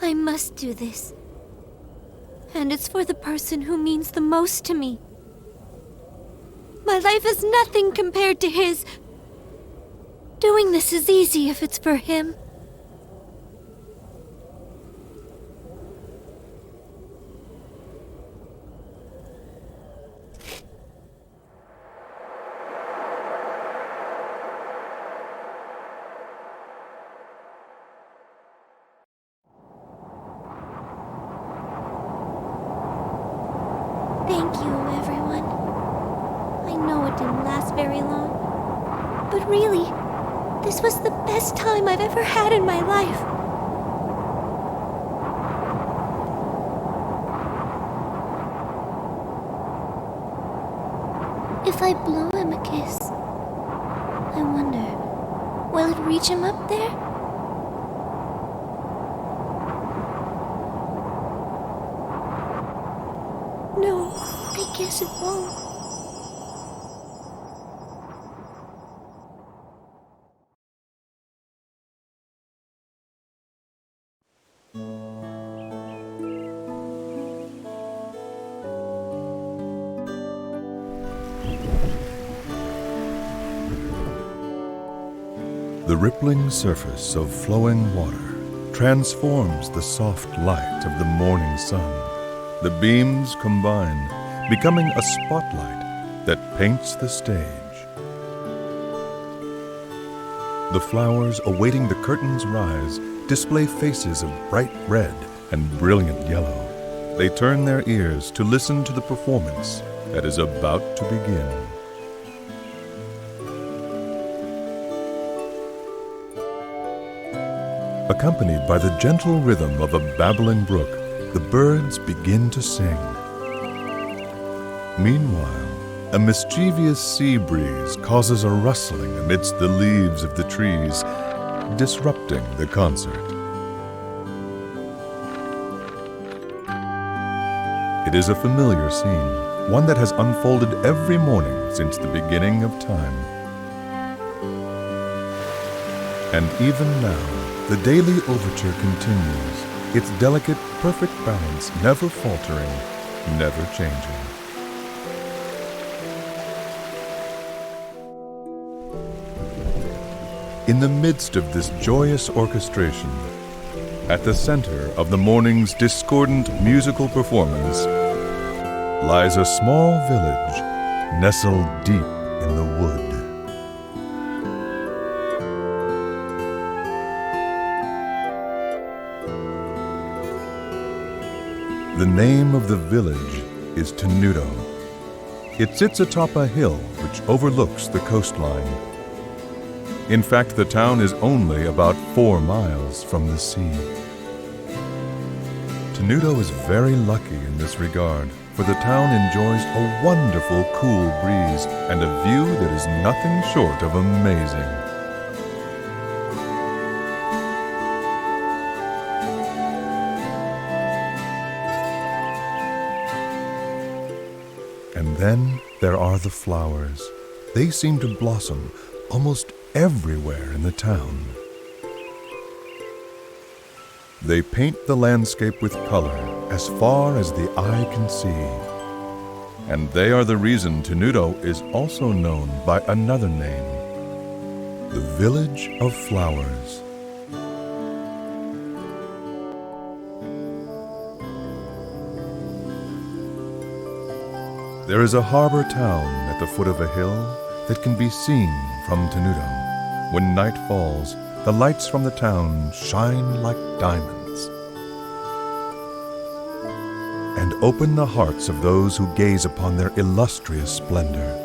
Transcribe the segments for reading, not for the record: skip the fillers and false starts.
I must do this. And it's for the person who means the most to me. My life is nothing compared to his. Doing this is easy if it's for him. Thank you, everyone. I know it didn't last very long, but really, this was the best time I've ever had in my life. If I blow him a kiss, I wonder, will it reach him up there? No, I guess it won't. The rippling surface of flowing water transforms the soft light of the morning sun. The beams combine, becoming a spotlight that paints the stage. The flowers awaiting the curtain's rise display faces of bright red and brilliant yellow. They turn their ears to listen to the performance that is about to begin. Accompanied by the gentle rhythm of a babbling brook, the birds begin to sing. Meanwhile, a mischievous sea breeze causes a rustling amidst the leaves of the trees, disrupting the concert. It is a familiar scene, one that has unfolded every morning since the beginning of time. And even now, the daily overture continues, its delicate, perfect balance never faltering, never changing. In the midst of this joyous orchestration, at the center of the morning's discordant musical performance, lies a small village nestled deep in the wood. The name of the village is Tenuto. It sits atop a hill which overlooks the coastline. In fact, the town is only about 4 miles from the sea. Tenuto is very lucky in this regard, for the town enjoys a wonderful cool breeze and a view that is nothing short of amazing. And then there are the flowers. They seem to blossom almost everywhere in the town. They paint the landscape with color as far as the eye can see. And they are the reason Tenuto is also known by another name, the Village of Flowers. There is a harbor town at the foot of a hill that can be seen from Tenuto. When night falls, the lights from the town shine like diamonds and open the hearts of those who gaze upon their illustrious splendor.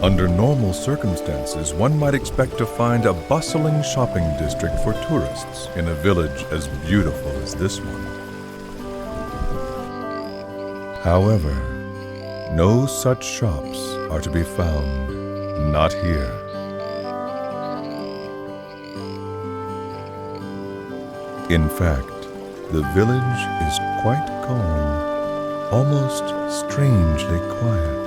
Under normal circumstances, one might expect to find a bustling shopping district for tourists in a village as beautiful as this one. However, no such shops are to be found, not here. In fact, the village is quite calm, almost strangely quiet.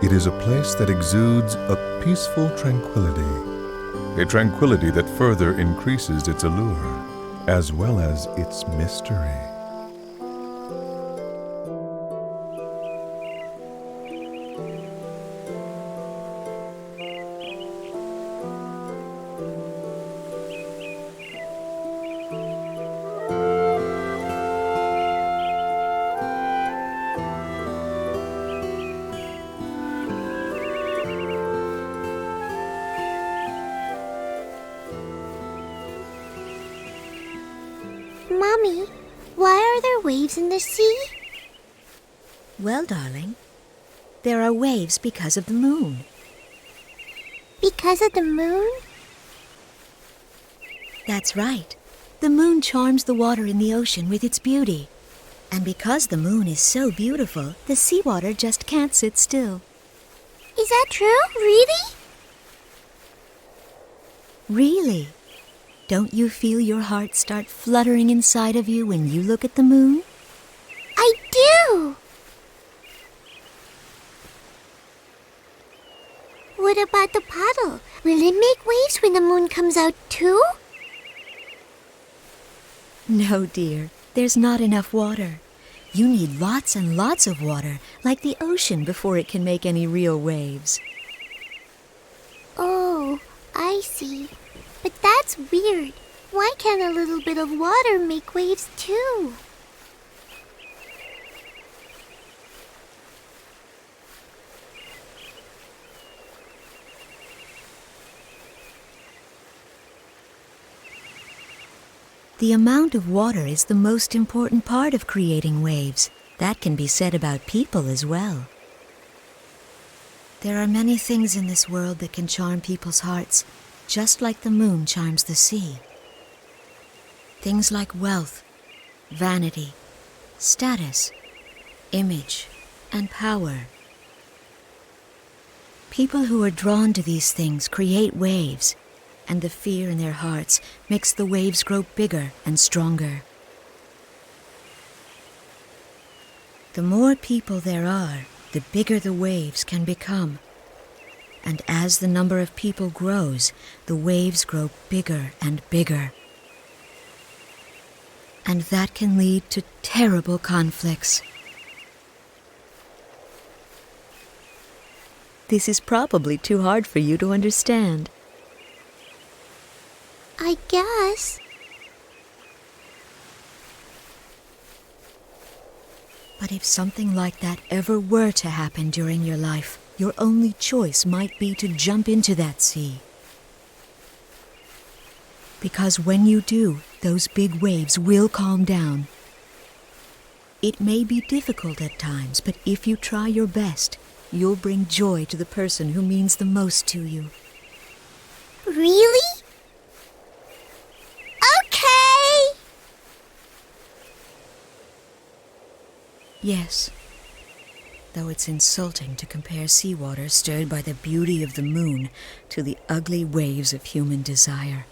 It It is a place that exudes a peaceful tranquility, a tranquility that further increases its allure, as well as its mystery. Mommy, why are there waves in the sea? Well, darling, there are waves because of the moon. Because of the moon? That's right. The moon charms the water in the ocean with its beauty. And because the moon is so beautiful, the seawater just can't sit still. Is that true? Really? Really? Don't you feel your heart start fluttering inside of you when you look at the moon? I do! What about the puddle? Will it make waves when the moon comes out too? No, dear. There's not enough water. You need lots and lots of water, like the ocean, before it can make any real waves. Oh, I see. But that's weird. Why can't a little bit of water make waves too? The amount of water is the most important part of creating waves. That can be said about people as well. There are many things in this world that can charm people's hearts, just like the moon charms the sea. Things like wealth, vanity, status, image, and power. People who are drawn to these things create waves, and the fear in their hearts makes the waves grow bigger and stronger. The more people there are, the bigger the waves can become. And as the number of people grows, the waves grow bigger and bigger. And that can lead to terrible conflicts. This is probably too hard for you to understand. I guess. But if something like that ever were to happen during your life, your only choice might be to jump into that sea. Because when you do, those big waves will calm down. It may be difficult at times, but if you try your best, you'll bring joy to the person who means the most to you. Really? Okay! Yes. Though it's insulting to compare seawater stirred by the beauty of the moon to the ugly waves of human desire.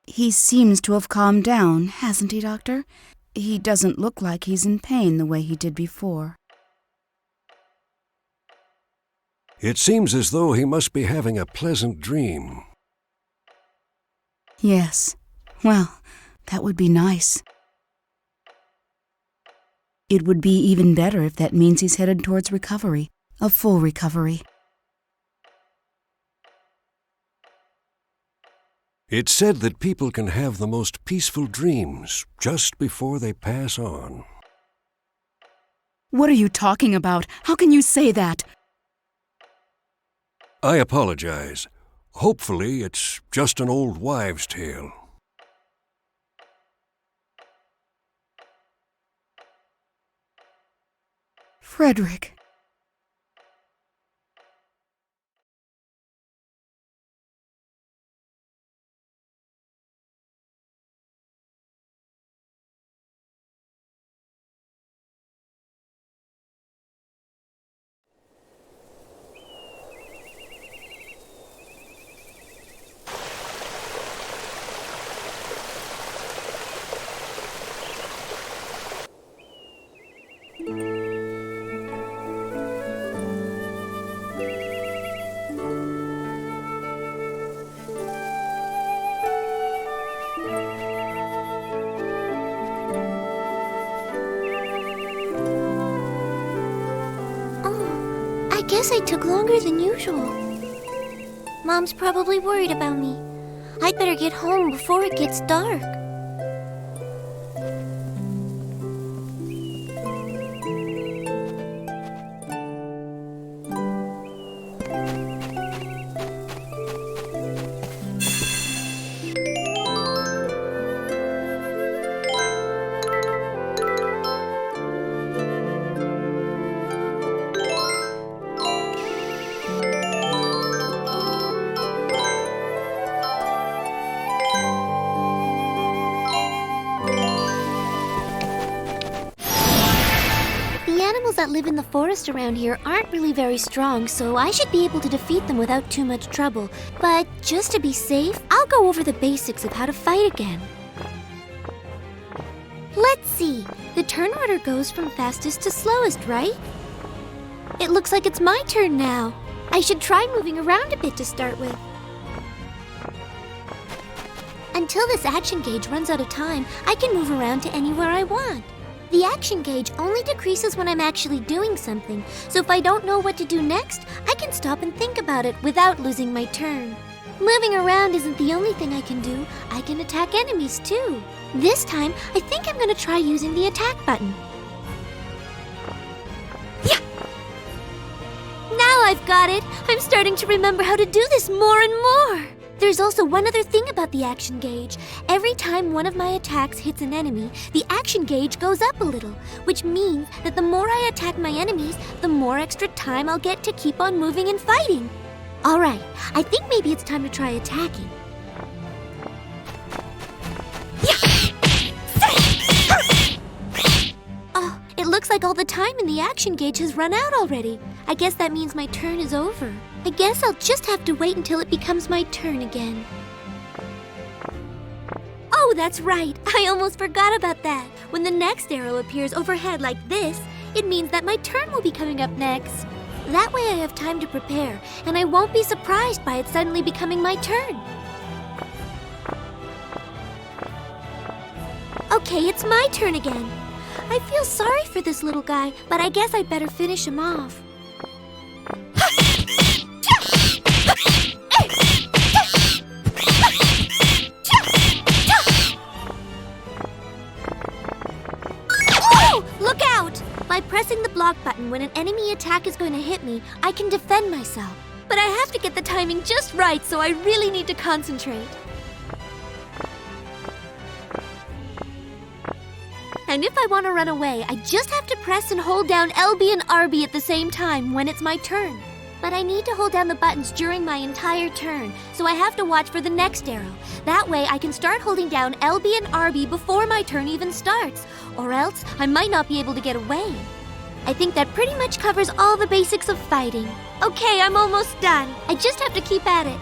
He seems to have calmed down, hasn't he, Doctor? He doesn't look like he's in pain the way he did before. It seems as though he must be having a pleasant dream. Yes. Well, that would be nice. It would be even better if that means he's headed towards recovery, a full recovery. It's said that people can have the most peaceful dreams just before they pass on. What are you talking about? How can you say that? I apologize. Hopefully, it's just an old wives' tale. Frederick. guess I took longer than usual. Mom's probably worried about me. I'd better get home before it gets dark. That live in the forest around here aren't really very strong, so I should be able to defeat them without too much trouble. But just to be safe, I'll go over the basics of how to fight again. Let's see. The turn order goes from fastest to slowest, right? It looks like it's my turn now. I should try moving around a bit to start with. Until this action gauge runs out of time, I can move around to anywhere I want. The action gauge only decreases when I'm actually doing something, so if I don't know what to do next, I can stop and think about it without losing my turn. Moving around isn't the only thing I can do. I can attack enemies too. This time, I think I'm going to try using the attack button. Yeah! Now I've got it! I'm starting to remember how to do this more and more! There's also one other thing about the action gauge. Every time one of my attacks hits an enemy, the action gauge goes up a little, which means that the more I attack my enemies, the more extra time I'll get to keep on moving and fighting. Alright, I think maybe it's time to try attacking. Oh, it looks like all the time in the action gauge has run out already. I guess that means my turn is over. I guess I'll just have to wait until it becomes my turn again. Oh, that's right. I almost forgot about that. When the next arrow appears overhead like this, it means that my turn will be coming up next. That way I have time to prepare, and I won't be surprised by it suddenly becoming my turn. Okay, it's my turn again. I feel sorry for this little guy, but I guess I'd better finish him off. Look out! By pressing the block button when an enemy attack is going to hit me, I can defend myself. But I have to get the timing just right, so I really need to concentrate. And if I want to run away, I just have to press and hold down LB and RB at the same time when it's my turn. But I need to hold down the buttons during my entire turn, so I have to watch for the next arrow. That way I can start holding down LB and RB before my turn even starts, or else I might not be able to get away. I think that pretty much covers all the basics of fighting. Okay, I'm almost done. I just have to keep at it.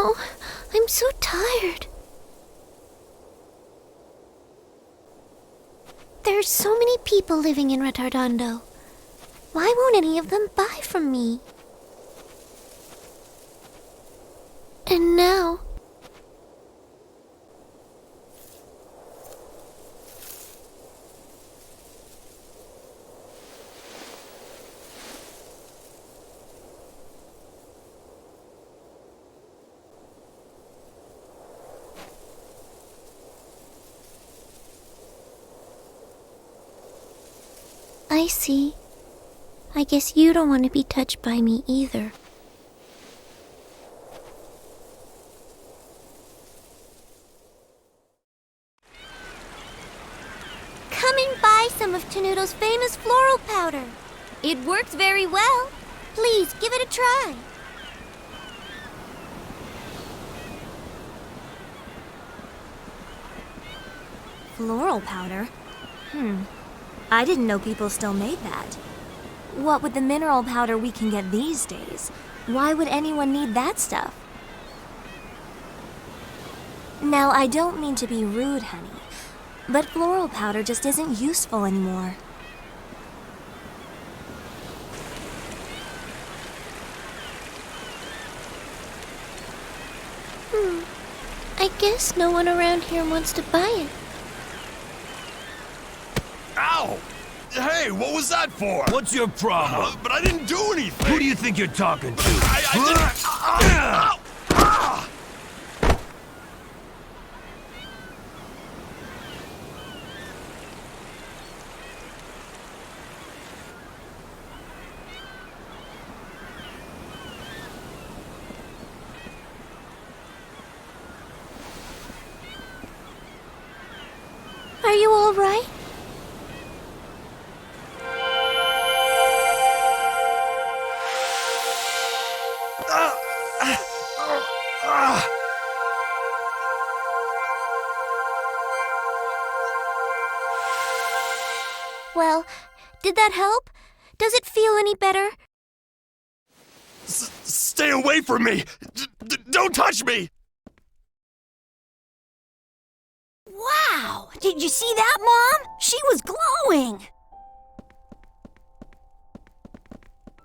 Oh, I'm so tired. There's so many people living in Retardando. Why won't any of them buy from me? And now... I see. I guess you don't want to be touched by me either. Come and buy some of Tenuto's famous floral powder. It works very well. Please, give it a try. Floral powder? I didn't know people still made that. What with the mineral powder we can get these days? Why would anyone need that stuff? Now, I don't mean to be rude, honey, but floral powder just isn't useful anymore. I guess no one around here wants to buy it. Ow! Hey, what was that for? What's your problem? But I didn't do anything. Who do you think you're talking to? I didn't... Ow! Ah! Are you all right? Well, did that help? Does it feel any better? Stay away from me! Don't touch me! Wow! Did you see that, Mom? She was glowing!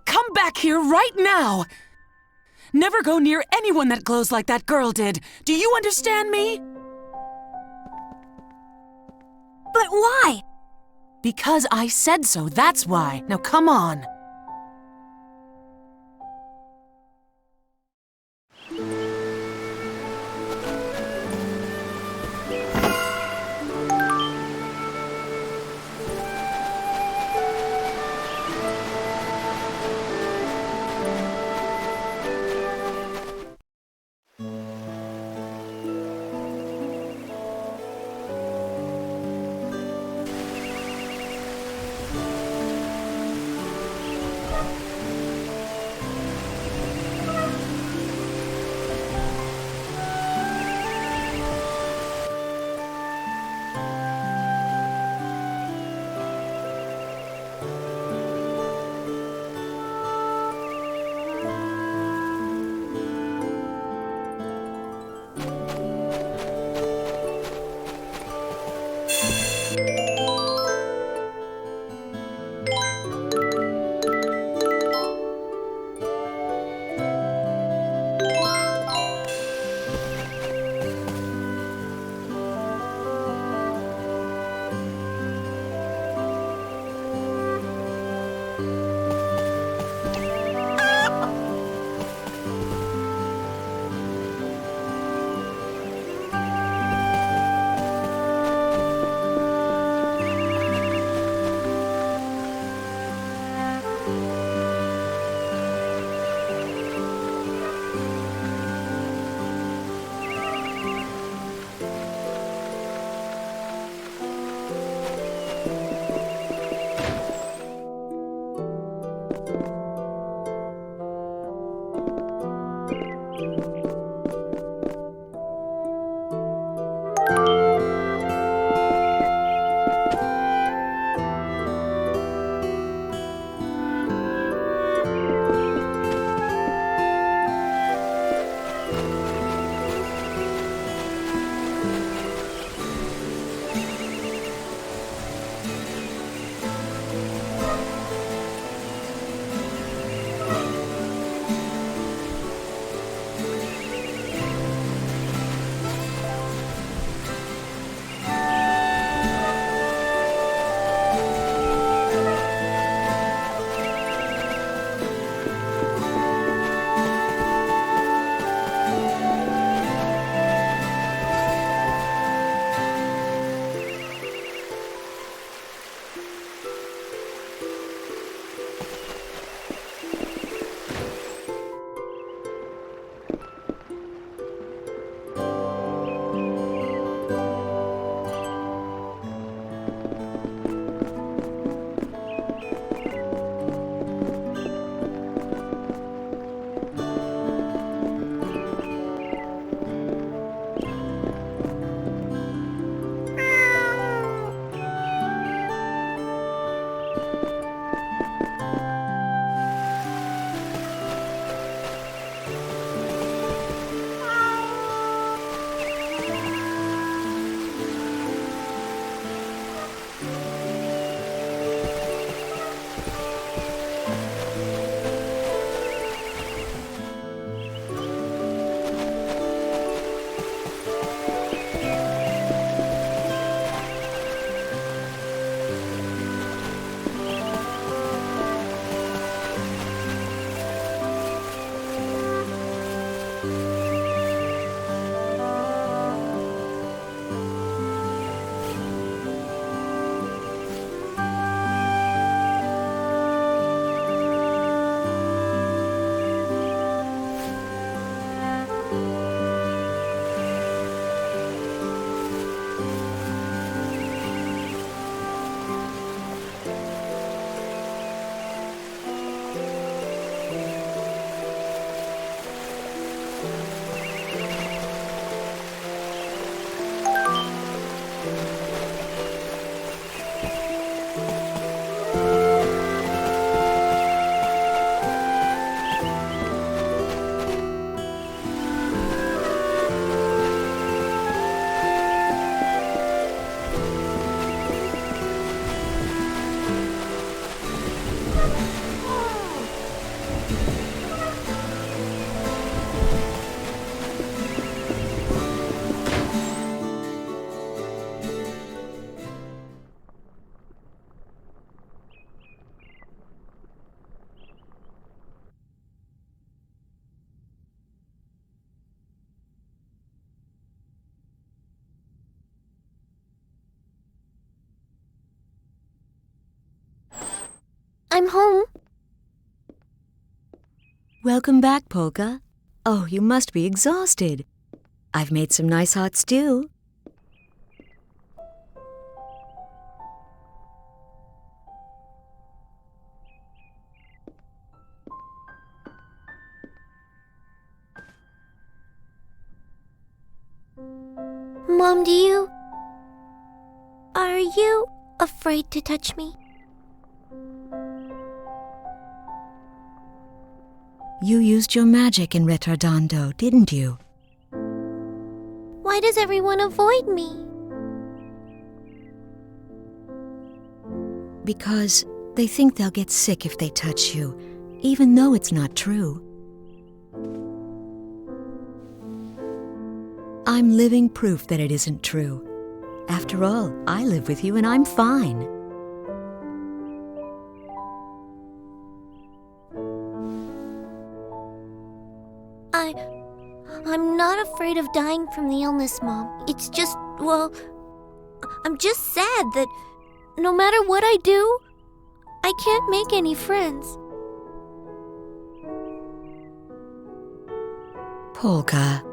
Come back here right now! Never go near anyone that glows like that girl did. Do you understand me? But why? Because I said so, that's why. Now come on. I'm home. Welcome back, Polka. Oh, you must be exhausted. I've made some nice hot stew. Mom, are you afraid to touch me? You used your magic in Retardando, didn't you? Why does everyone avoid me? Because they think they'll get sick if they touch you, even though it's not true. I'm living proof that it isn't true. After all, I live with you and I'm fine. I'm not afraid of dying from the illness, Mom. It's just, well, I'm just sad that no matter what I do, I can't make any friends. Polka,